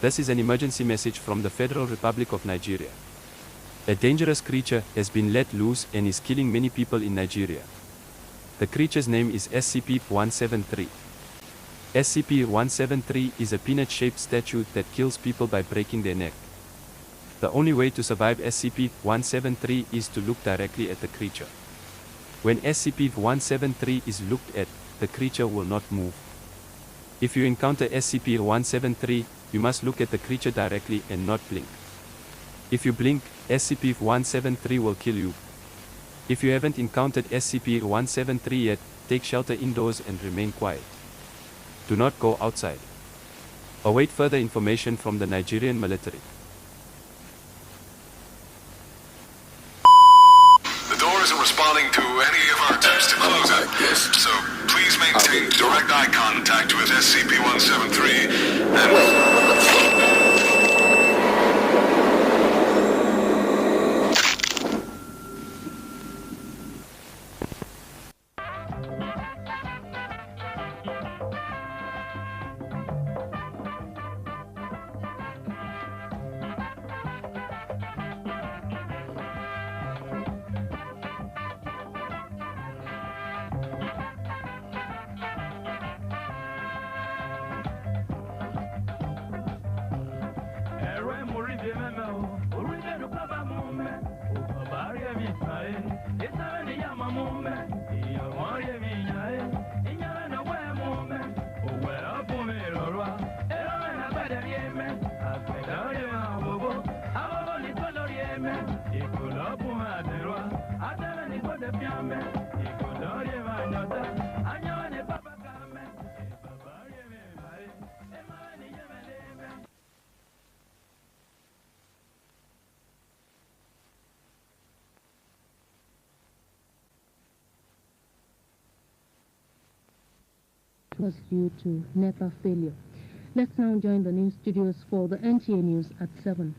This is an emergency message from the Federal Republic of Nigeria. A dangerous creature has been let loose and is killing many people in Nigeria. The creature's name is SCP-173. SCP-173 is a peanut-shaped statue that kills people by breaking their neck. The only way to survive SCP-173 is to look directly at the creature. When SCP-173 is looked at, the creature will not move. If you encounter SCP-173, you must look at the creature directly and not blink. If you blink, SCP-173 will kill you. If you haven't encountered SCP-173 yet, take shelter indoors and remain quiet. Do not go outside. Await further information from the Nigerian military. The door isn't responding to any of our attempts to close it, so please maintain direct eye contact with SCP-173 and... Was due to NEPA failure. Let's now join the news studios for the NTA News at 7.